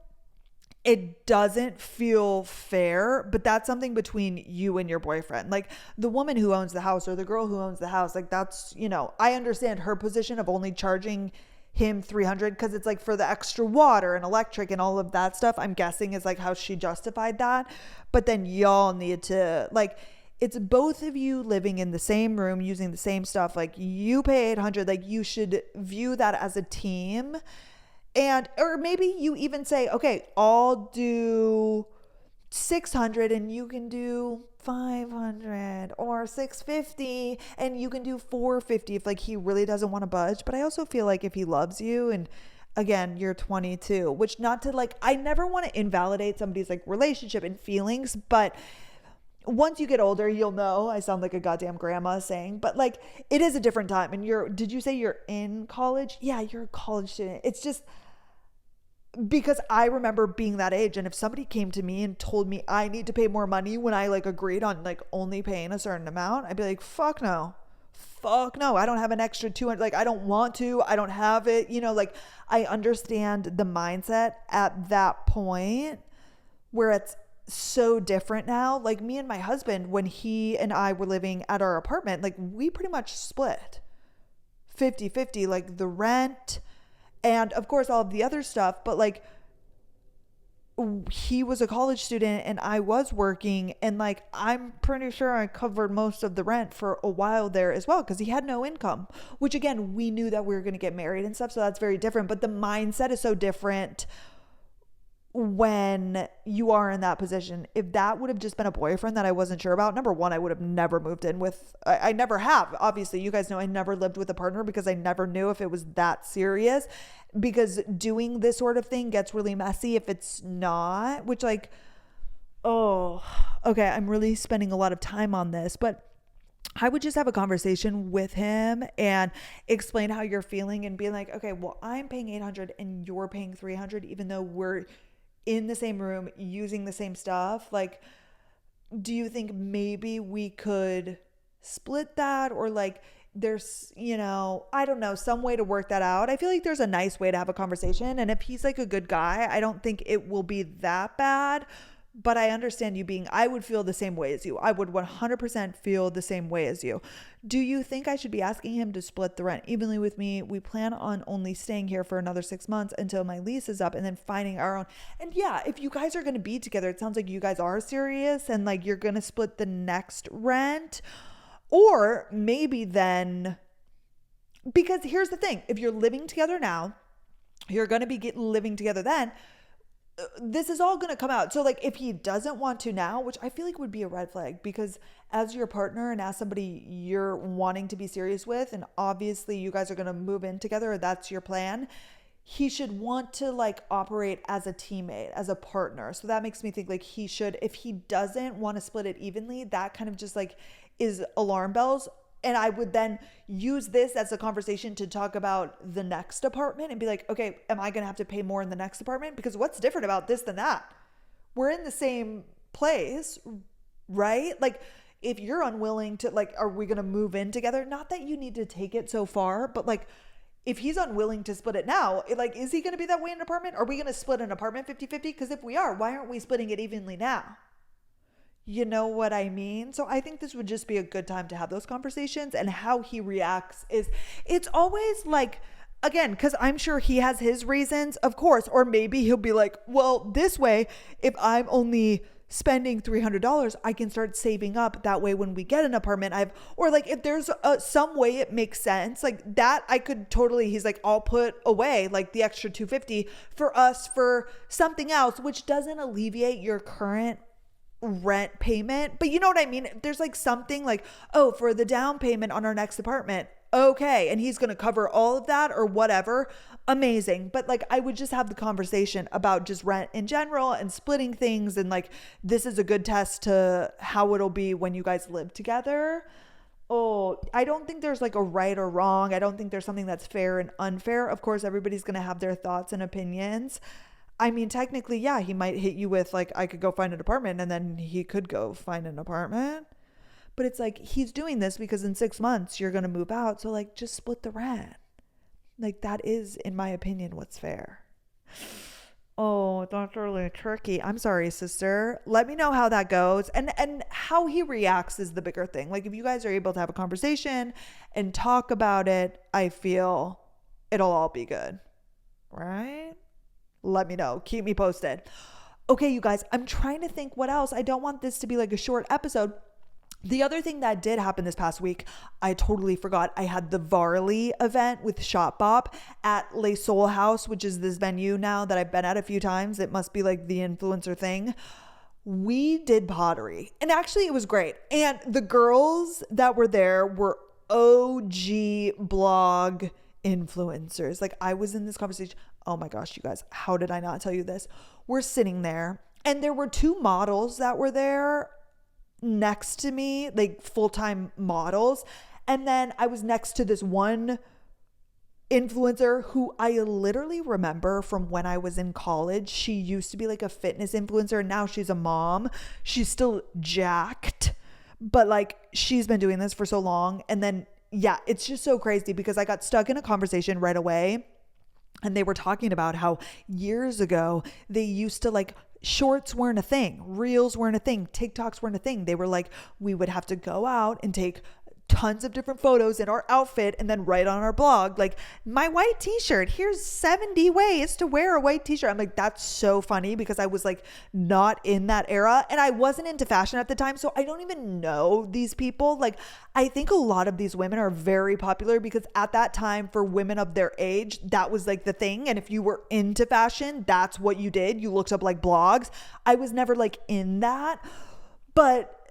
Speaker 2: It doesn't feel fair, but that's something between you and your boyfriend. Like the woman who owns the house or the girl who owns the house, like that's, you know, I understand her position of only charging him 300 because it's like for the extra water and electric and all of that stuff, I'm guessing is like how she justified that. But then y'all need to like, it's both of you living in the same room, using the same stuff. Like you pay 800, like you should view that as a team. And, or maybe you even say, okay, I'll do 600 and you can do 500 or 650 and you can do 450 if like he really doesn't want to budge. But I also feel like if he loves you and again, you're 22, which not to like, I never want to invalidate somebody's like relationship and feelings, but once you get older, you'll know. I sound like a goddamn grandma saying, but like it is a different time. And did you say you're in college? Yeah, you're a college student. It's just because I remember being that age. And if somebody came to me and told me I need to pay more money when I like agreed on like only paying a certain amount, I'd be like, fuck no. fuck no, I don't have an extra 200. Like, I don't want to, I don't have it, like I understand the mindset at that point where it's so different now. Like me and my husband, when he and I were living at our apartment, like we pretty much split 50-50, like the rent and of course all of the other stuff, but like he was a college student and I was working, and like I'm pretty sure I covered most of the rent for a while there as well because he had no income, which again, we knew that we were going to get married and stuff, so that's very different. But the mindset is so different when you are in that position. If that would have just been a boyfriend that I wasn't sure about, number one, I would have never moved in with, I never have. Obviously, you guys know I never lived with a partner because I never knew if it was that serious, because doing this sort of thing gets really messy if it's not, which like, oh, okay, I'm really spending a lot of time on this, but I would just have a conversation with him and explain how you're feeling and be like, okay, well, I'm paying 800 and you're paying 300, even though we're in the same room using the same stuff. Like, do you think maybe we could split that, or like there's, I don't know, some way to work that out? I feel like there's a nice way to have a conversation, and if he's like a good guy, I don't think it will be that bad. But I understand you being, I would feel the same way as you. I would 100% feel the same way as you. Do you think I should be asking him to split the rent evenly with me? We plan on only staying here for another 6 months until my lease is up and then finding our own. And yeah, if you guys are going to be together, it sounds like you guys are serious and like you're going to split the next rent. Or maybe then, because here's the thing, if you're living together now, you're going to be living together then. This is all going to come out. So like if he doesn't want to now, which I feel like would be a red flag, because as your partner and as somebody you're wanting to be serious with, and obviously you guys are going to move in together, or that's your plan, he should want to like operate as a teammate, as a partner. So that makes me think like he should, if he doesn't want to split it evenly, that kind of just like is alarm bells. And I would then use this as a conversation to talk about the next apartment and be like, okay, am I going to have to pay more in the next apartment? Because what's different about this than that? We're in the same place, right? Like if you're unwilling to, like, are we going to move in together? Not that you need to take it so far, but like if he's unwilling to split it now, like, is he going to be that way in an apartment? Are we going to split an apartment 50-50? Because if we are, why aren't we splitting it evenly now? You know what I mean? So I think this would just be a good time to have those conversations, and how he reacts is, it's always like, again, because I'm sure he has his reasons, of course, or maybe he'll be like, well, this way, if I'm only spending $300, I can start saving up. That way, when we get an apartment, or like if there's some way it makes sense, like that, I could totally, he's like, I'll put away like the extra $250 for us for something else, which doesn't alleviate your current rent payment. But you know what I mean? There's like something like, oh, for the down payment on our next apartment. Okay. And he's going to cover all of that or whatever. Amazing. But like, I would just have the conversation about just rent in general and splitting things. And like, this is a good test to how it'll be when you guys live together. Oh, I don't think there's like a right or wrong. I don't think there's something that's fair and unfair. Of course, everybody's going to have their thoughts and opinions. I mean, technically, yeah, he might hit you with like, I could go find an apartment, and then he could go find an apartment. But it's like, he's doing this because in 6 months you're going to move out. So like, just split the rent. Like that is, in my opinion, what's fair. Oh, that's really tricky. I'm sorry, sister. Let me know how that goes. And how he reacts is the bigger thing. Like if you guys are able to have a conversation and talk about it, I feel it'll all be good. Right? Let me know. Keep me posted. Okay, you guys, I'm trying to think what else. I don't want this to be like a short episode. The other thing that did happen this past week, I totally forgot. I had the Varley event with Shop Bop at Le Soul House, which is this venue now that I've been at a few times. It must be like the influencer thing. We did pottery, and actually it was great. And the girls that were there were OG blog influencers. Like I was in this conversation. Oh my gosh, you guys, how did I not tell you this? We're sitting there and there were 2 models that were there next to me, like full-time models. And then I was next to this one influencer who I literally remember from when I was in college. She used to be like a fitness influencer, and now she's a mom. She's still jacked, but like she's been doing this for so long. And then yeah, it's just so crazy because I got stuck in a conversation right away. And they were talking about how years ago they used to like, shorts weren't a thing, reels weren't a thing, TikToks weren't a thing. They were like, we would have to go out and take tons of different photos in our outfit and then write on our blog like, my white t-shirt, here's 70 ways to wear a white t-shirt. I'm like, that's so funny because I was like not in that era and I wasn't into fashion at the time, so I don't even know these people. Like, I think a lot of these women are very popular because at that time for women of their age, that was like the thing. And if you were into fashion, that's what you did. You looked up like blogs. I was never like in that, but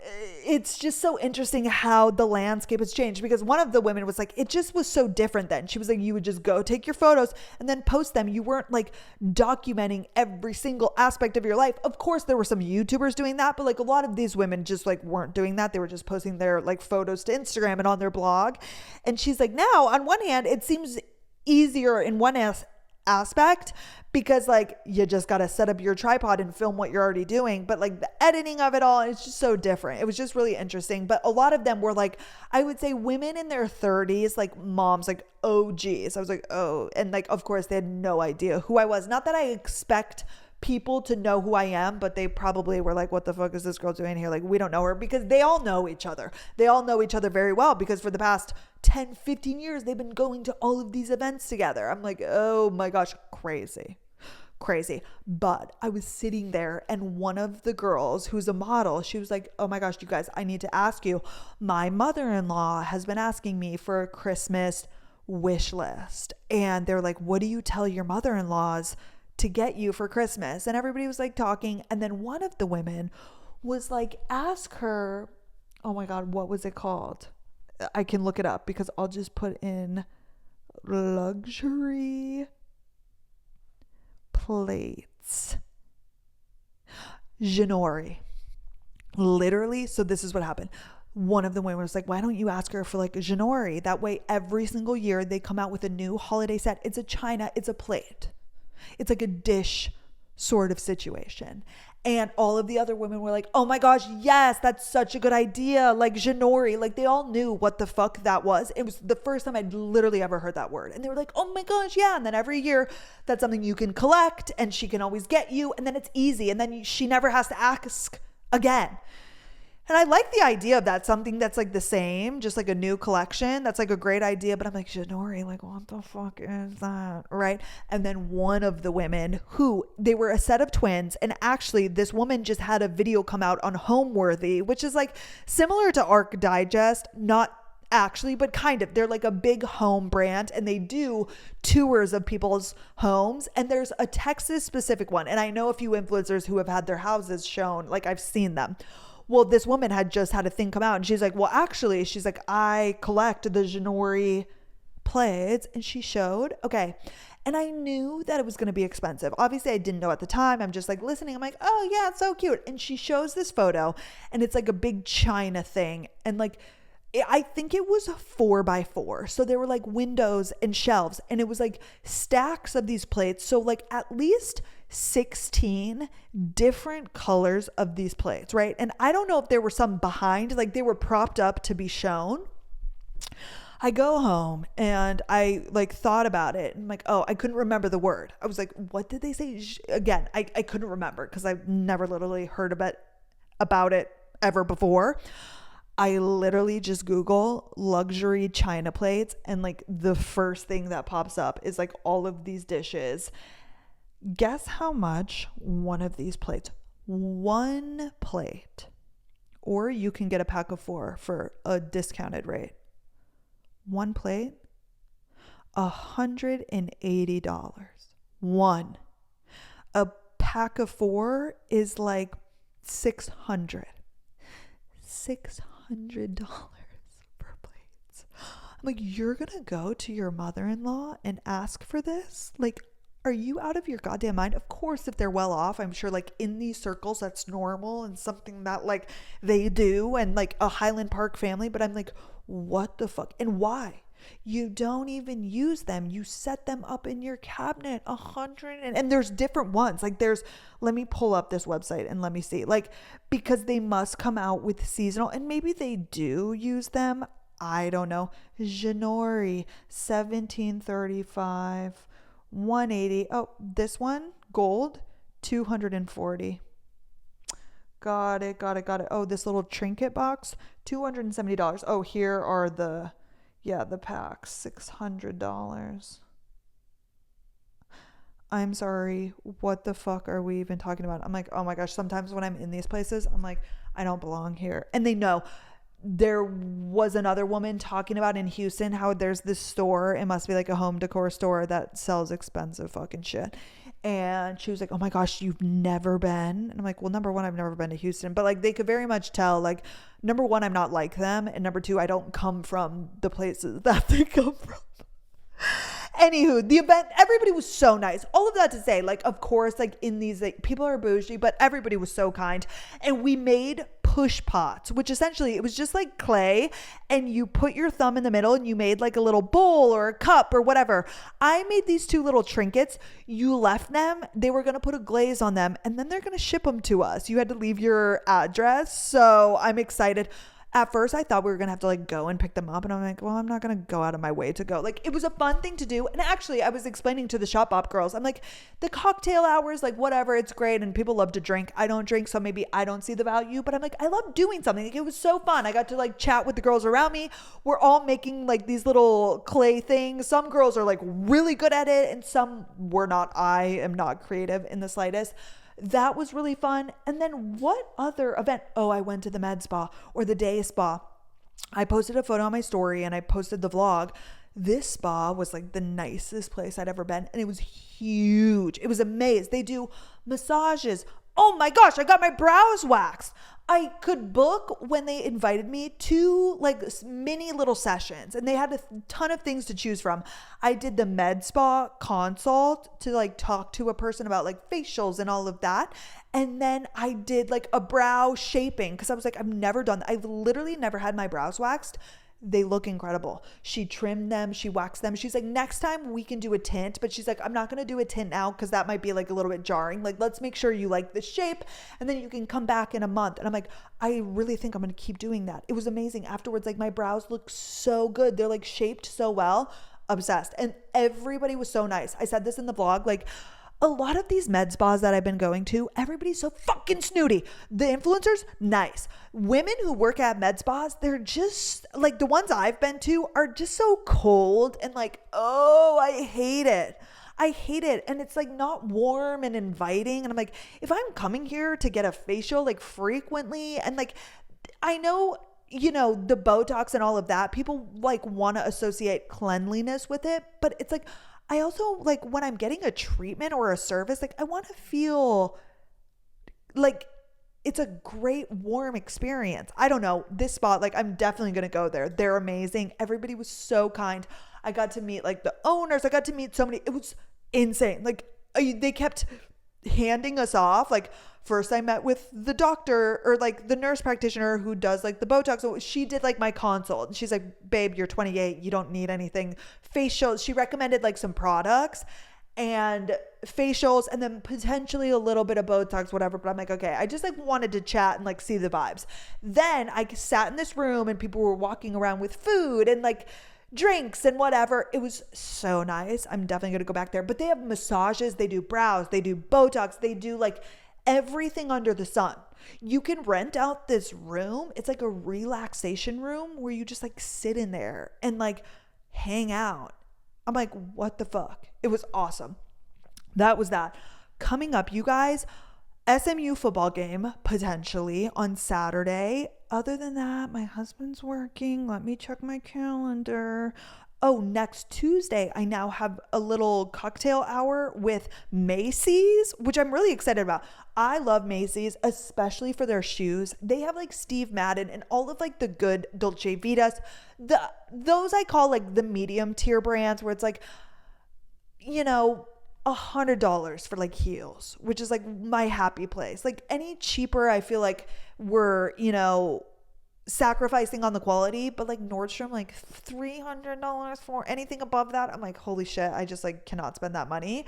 Speaker 2: it's just so interesting how the landscape has changed because one of the women was like, it just was so different then. She was like, you would just go take your photos and then post them. You weren't like documenting every single aspect of your life. Of course, there were some YouTubers doing that, but like a lot of these women just like weren't doing that. They were just posting their like photos to Instagram and on their blog. And she's like, now on one hand, it seems easier in one aspect because like you just got to set up your tripod and film what you're already doing, but like the editing of it all, it's just so different. It was just really interesting. But a lot of them were like, I would say women in their 30s, like moms, like OGs. I was like, oh, and like of course they had no idea who I was. Not that I expect people to know who I am, but they probably were like, what the fuck is this girl doing here? Like, we don't know her, because they all know each other. They all know each other very well because for the past 10, 15 years, they've been going to all of these events together. I'm like, oh my gosh, crazy. But I was sitting there and one of the girls who's a model, she was like, oh my gosh, you guys, I need to ask you, my mother-in-law has been asking me for a Christmas wish list. And they're like, what do you tell your mother-in-laws to get you for Christmas? And everybody was like talking. And then one of the women was like, ask her, oh my God, what was it called? I can look it up because I'll just put in luxury plates. Ginori. Literally. So this is what happened. One of the women was like, why don't you ask her for like a Ginori? That way every single year they come out with a new holiday set. It's a china, it's a plate. It's like a dish sort of situation. And all of the other women were like, oh my gosh, yes, that's such a good idea. Like Ginori, like they all knew what the fuck that was. It was the first time I'd literally ever heard that word. And they were like, oh my gosh, yeah. And then every year that's something you can collect and she can always get you. And then it's easy. And then she never has to ask again. And I like the idea of that, something that's like the same, just like a new collection. That's like a great idea. But I'm like, Ginori, like what the fuck is that? Right. And then one of the women who, they were a set of twins. And actually this woman just had a video come out on Homeworthy, which is like similar to Arc Digest, not actually, but kind of. They're like a big home brand and they do tours of people's homes. And there's a Texas specific one. And I know a few influencers who have had their houses shown, like I've seen them. Well, this woman had just had a thing come out and she's like, well, actually, she's like, I collect the Ginori plates, and she showed. Okay. And I knew that it was going to be expensive. Obviously, I didn't know at the time. I'm just like listening. I'm like, oh yeah, it's so cute. And she shows this photo and it's like a big china thing. And like, I think it was 4x4. So there were like windows and shelves and it was like stacks of these plates. So like at least 16 different colors of these plates, right? And I don't know if there were some behind, like they were propped up to be shown. I go home and I like thought about it and I'm like, oh, I couldn't remember the word. I was like, what did they say? Again, I couldn't remember because I've never literally heard about it ever before. I literally just Google luxury china plates and like the first thing that pops up is like all of these dishes. Guess how much one of these plates, one plate, or you can get a pack of 4 for a discounted rate. One plate, $180. One. A pack of 4 is like $600 for plates. I'm like, you're gonna go to your mother-in-law and ask for this? Like, are you out of your goddamn mind? Of course, if they're well off, I'm sure like in these circles that's normal and something that like they do and like a Highland Park family. But I'm like, what the fuck? And why? You don't even use them. You set them up in your cabinet. 100 and there's different ones. Like there's, let me pull up this website and let me see. Like, because they must come out with seasonal, and maybe they do use them. I don't know. Janori, 1735, 180. Oh, this one, gold, 240. Got it. Oh, this little trinket box, $270. Oh, here are the packs, $600. I'm sorry, what the fuck are we even talking about? I'm like, oh my gosh, sometimes when I'm in these places, I'm like, I don't belong here. And they know. There was another woman talking about in Houston how there's this store, it must be like a home decor store that sells expensive fucking shit. And she was like, oh my gosh, you've never been? And I'm like, well, number one, I've never been to Houston. But like, they could very much tell, like, number one, I'm not like them. And number two, I don't come from the places that they come from. Anywho, the event, everybody was so nice. All of that to say, like, of course, like in these, like, people are bougie, but everybody was so kind. And we made push pots, which essentially it was just like clay, and you put your thumb in the middle and you made like a little bowl or a cup or whatever. I made these two little trinkets. You left them. They were going to put a glaze on them and then they're going to ship them to us. You had to leave your address. So I'm excited. At first, I thought we were going to have to like go and pick them up. And I'm like, well, I'm not going to go out of my way to go. Like, it was a fun thing to do. And actually, I was explaining to the shop op girls, I'm like, the cocktail hours, like whatever, it's great. And people love to drink. I don't drink, so maybe I don't see the value. But I'm like, I love doing something. Like, it was so fun. I got to like chat with the girls around me. We're all making like these little clay things. Some girls are like really good at it. And some were not. I am not creative in the slightest. That was really fun. And then what other event? Oh, I went to the med spa or the day spa. I posted a photo on my story and I posted the vlog. This spa was like the nicest place I'd ever been. And it was huge. It was amazing. They do massages. Oh my gosh, I got my brows waxed. I could book when they invited me to like mini little sessions and they had a ton of things to choose from. I did the med spa consult to like talk to a person about like facials and all of that. And then I did like a brow shaping because I was like, I've never done that. I've literally never had my brows waxed. They look incredible. She trimmed them. She waxed them. She's like, next time we can do a tint, but she's like, I'm not going to do a tint now because that might be like a little bit jarring. Like, let's make sure you like the shape and then you can come back in a month. And I'm like, I really think I'm going to keep doing that. It was amazing. Afterwards, like my brows look so good. They're like shaped so well. Obsessed. And everybody was so nice. I said this in the vlog, like, a lot of these med spas that I've been going to, everybody's so fucking snooty. The influencers, nice. Women who work at med spas, they're just like the ones I've been to are just so cold and like, oh, I hate it. I hate it. And it's like not warm and inviting. And I'm like, if I'm coming here to get a facial like frequently and like, I know, you know, the Botox and all of that, people like want to associate cleanliness with it, but it's like, I also like when I'm getting a treatment or a service, like I want to feel like it's a great warm experience. I don't know, this spot, like I'm definitely going to go there. They're amazing. Everybody was so kind. I got to meet like the owners. I got to meet so many, it was insane. Like they kept handing us off. Like first I met with the doctor or like the nurse practitioner who does like the Botox. So she did like my consult and she's like, babe, you're 28. You don't need anything. Facials. She recommended like some products and facials and then potentially a little bit of Botox, whatever. But I'm like, okay, I just like wanted to chat and like see the vibes. Then I sat in this room and people were walking around with food and like drinks and whatever. It was so nice. I'm definitely going to go back there. But they have massages. They do brows. They do Botox. They do like everything under the sun. You can rent out this room. It's like a relaxation room where you just like sit in there and like hang out. I'm like, what the fuck? It was awesome. That was that. Coming up, you guys, SMU football game potentially on Saturday. Other than that, my husband's working. Let me check my calendar. Oh, next Tuesday, I now have a little cocktail hour with Macy's, which I'm really excited about. I love Macy's, especially for their shoes. They have like Steve Madden and all of like the good Dolce Vitas. Those I call like the medium tier brands where it's like, you know, $100 for like heels, which is like my happy place. Like any cheaper, I feel like we're, you know, sacrificing on the quality, but like Nordstrom, like $300 for anything above that. I'm like, holy shit, I just like cannot spend that money.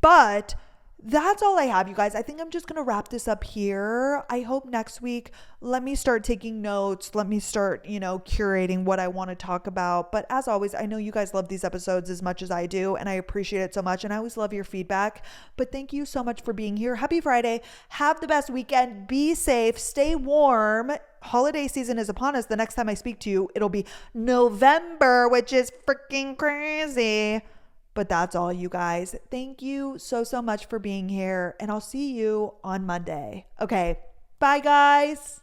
Speaker 2: But that's all I have, you guys. I think I'm just going to wrap this up here. I hope next week, let me start taking notes. Let me start, curating what I want to talk about. But as always, I know you guys love these episodes as much as I do, and I appreciate it so much. And I always love your feedback. But thank you so much for being here. Happy Friday. Have the best weekend. Be safe. Stay warm. Holiday season is upon us. The next time I speak to you, it'll be November, which is freaking crazy. But that's all, you guys. Thank you so, so much for being here. And I'll see you on Monday. Okay. Bye, guys.